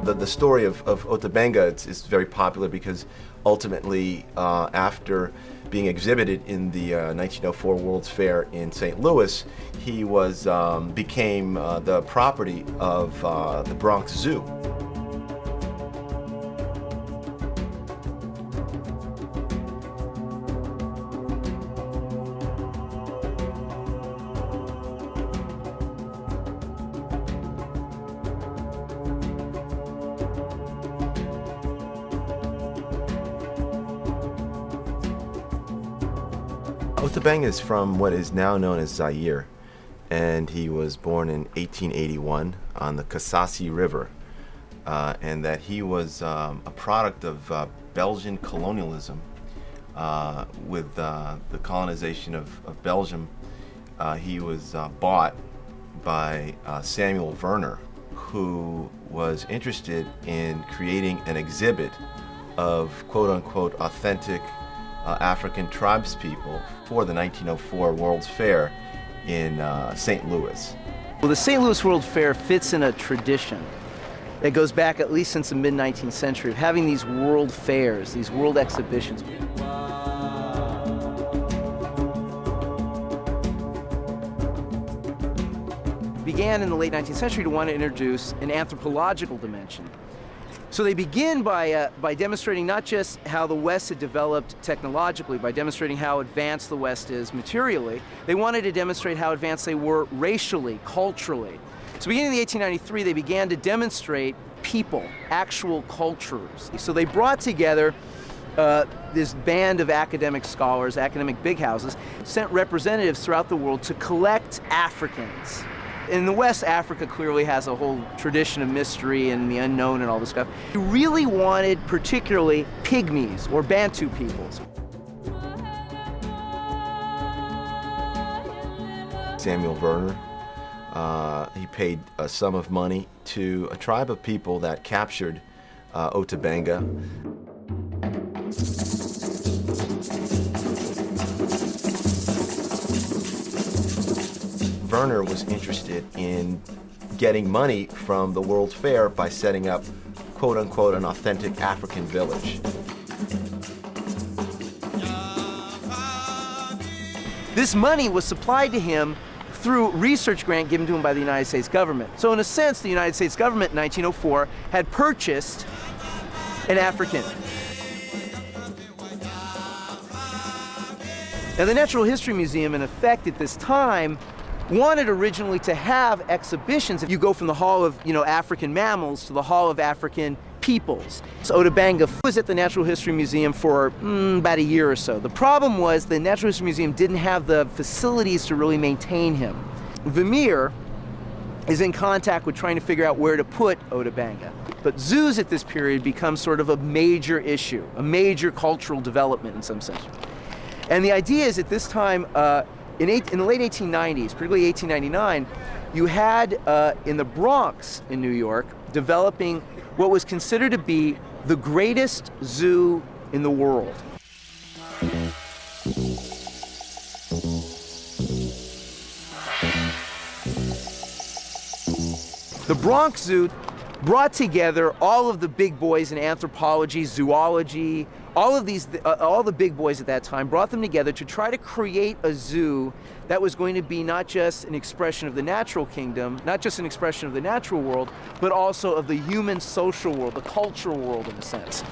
The story of Ota Benga is very popular because ultimately, after being exhibited in the 1904 World's Fair in St. Louis, he became the property of the Bronx Zoo. Ota Benga is from what is now known as Zaire, and he was born in 1881 on the Kasasi River, and that he was a product of Belgian colonialism. With the colonization of Belgium, he was bought by Samuel Werner, who was interested in creating an exhibit of quote-unquote authentic African tribespeople for the 1904 World's Fair in St. Louis. Well, the St. Louis World Fair fits in a tradition that goes back at least since the mid-19th century of having these world fairs, these world exhibitions. Began in the late 19th century to want to introduce an anthropological dimension. So they begin by demonstrating not just how the West had developed technologically, by demonstrating how advanced the West is materially, they wanted to demonstrate how advanced they were racially, culturally. So beginning in 1893, they began to demonstrate people, actual cultures. So they brought together this band of academic scholars, academic big houses, sent representatives throughout the world to collect Africans. In the West, Africa clearly has a whole tradition of mystery and the unknown and all this stuff. He really wanted particularly pygmies or Bantu peoples. Samuel Werner, he paid a sum of money to a tribe of people that captured Ota Benga. Werner was interested in getting money from the World's Fair by setting up, quote-unquote, an authentic African village. This money was supplied to him through research grant given to him by the United States government. So in a sense, the United States government in 1904 had purchased an African. Now the Natural History Museum, in effect at this time, wanted originally to have exhibitions. If you go from the Hall of African Mammals to the Hall of African Peoples. So Ota Benga was at the Natural History Museum for about a year or so. The problem was the Natural History Museum didn't have the facilities to really maintain him. Vermeer is in contact with trying to figure out where to put Ota Benga. But zoos at this period become sort of a major issue, a major cultural development in some sense. And the idea is at this time, in the late 1890s, particularly 1899, you had in the Bronx in New York developing what was considered to be the greatest zoo in the world. The Bronx Zoo brought together all of the big boys in anthropology, zoology, all the big boys at that time, brought them together to try to create a zoo that was going to be not just an expression of the natural kingdom, not just an expression of the natural world, but also of the human social world, the cultural world in a sense.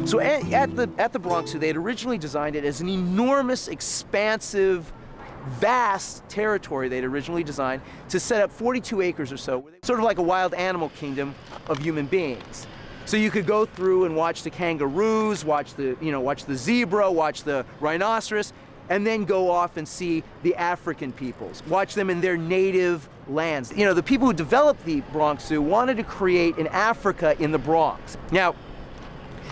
So at the Bronx Zoo, they had originally designed it as an enormous, expansive, vast territory they'd originally designed to set up 42 acres or so, sort of like a wild animal kingdom of human beings. So you could go through and watch the kangaroos, watch the zebra, watch the rhinoceros, and then go off and see the African peoples, watch them in their native lands. The people who developed the Bronx Zoo wanted to create an Africa in the Bronx. Now,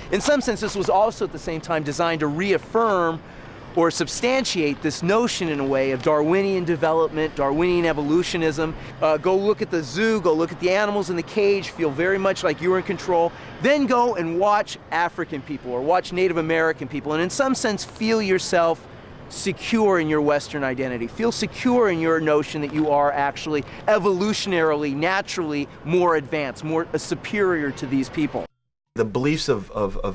in some sense, this was also at the same time designed to reaffirm or substantiate this notion in a way of Darwinian development, Darwinian evolutionism. Go look at the zoo, go look at the animals in the cage, feel very much like you're in control. Then go and watch African people or watch Native American people, and in some sense feel yourself secure in your Western identity. Feel secure in your notion that you are actually evolutionarily, naturally more advanced, more superior to these people. The beliefs of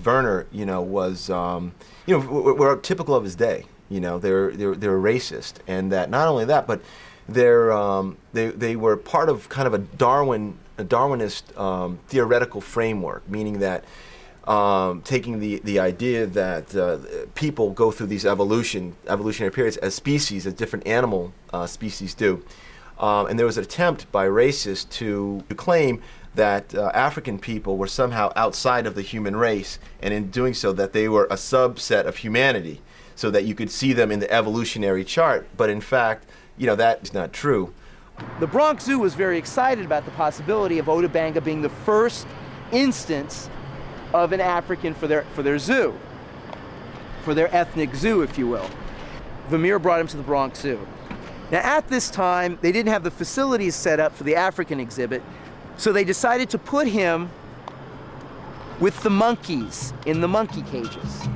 Werner, was, were typical of his day. They're racist, and that not only that, but they were part of kind of a Darwinist theoretical framework, meaning that taking the idea that people go through these evolutionary periods as species, as different animal species do, and there was an attempt by racists to claim that African people were somehow outside of the human race, and in doing so that they were a subset of humanity, so that you could see them in the evolutionary chart. But in fact, that is not true. The Bronx Zoo was very excited about the possibility of Ota Benga being the first instance of an African for their zoo, for their ethnic zoo, if you will. Vermeer brought him to the Bronx Zoo. Now at this time, they didn't have the facilities set up for the African exhibit, so they decided to put him with the monkeys in the monkey cages.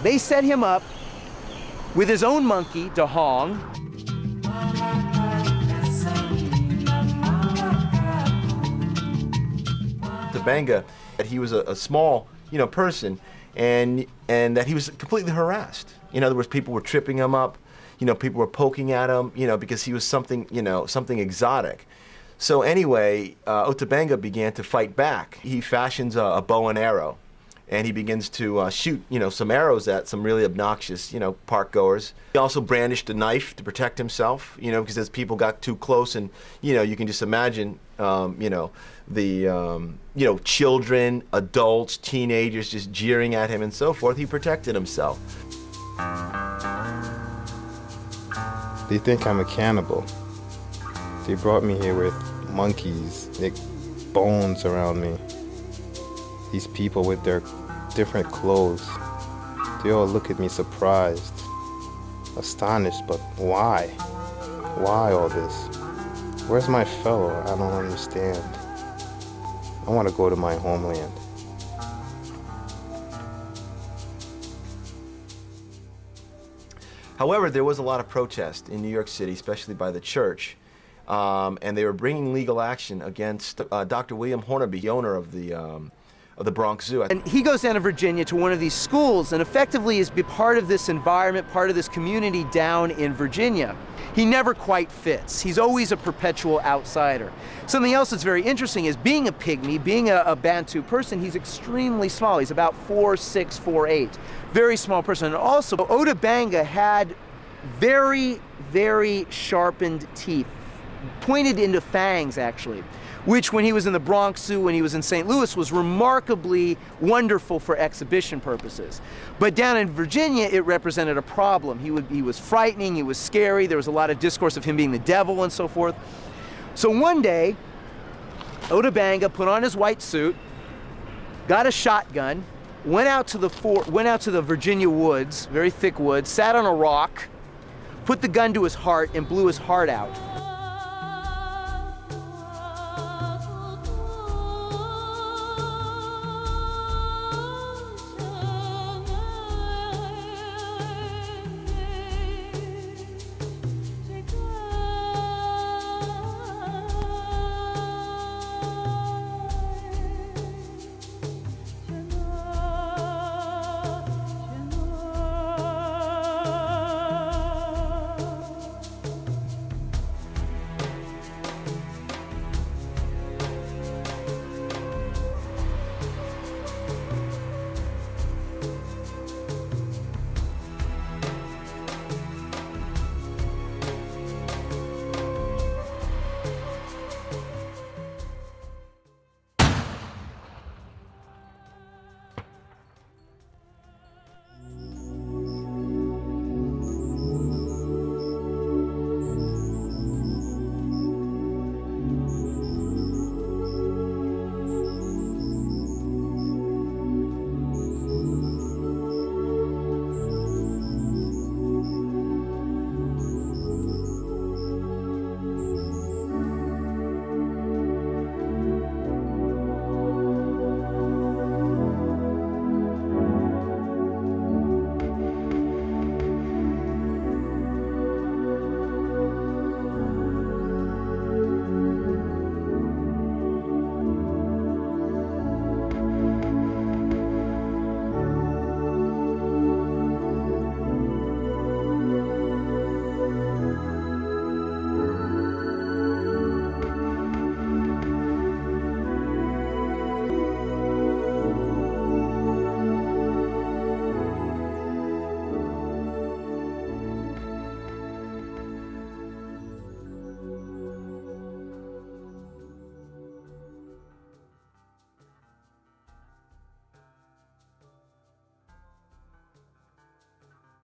They set him up with his own monkey, Dahong. Ota Benga, that he was a small, person, and that he was completely harassed. In other words, people were tripping him up, people were poking at him, because he was something, something exotic. So anyway, Ota Benga began to fight back. He fashions a bow and arrow, and he begins to shoot, some arrows at some really obnoxious, park goers. He also brandished a knife to protect himself, because as people got too close, and you can just imagine, the children, adults, teenagers just jeering at him and so forth. He protected himself. They think I'm a cannibal. They brought me here with monkeys, like bones around me. These people with their different clothes, they all look at me surprised, astonished, but why? Why all this? Where's my fellow? I don't understand. I want to go to my homeland. However, there was a lot of protest in New York City, especially by the church, and they were bringing legal action against Dr. William Hornaby, the owner of the Bronx Zoo. And he goes down to Virginia to one of these schools and effectively is part of this environment, part of this community down in Virginia. He never quite fits. He's always a perpetual outsider. Something else that's very interesting is being a pygmy, being a Bantu person, he's extremely small. He's about 4'6", 4'8". Very small person. And also, Ota Benga had very, very sharpened teeth, pointed into fangs actually, which when he was in the Bronx Zoo, when he was in St. Louis, was remarkably wonderful for exhibition purposes. But down in Virginia, it represented a problem. He was frightening, he was scary, there was a lot of discourse of him being the devil and so forth. So one day, Ota Benga put on his white suit, got a shotgun, went out to the Virginia woods, very thick woods, sat on a rock, put the gun to his heart and blew his heart out.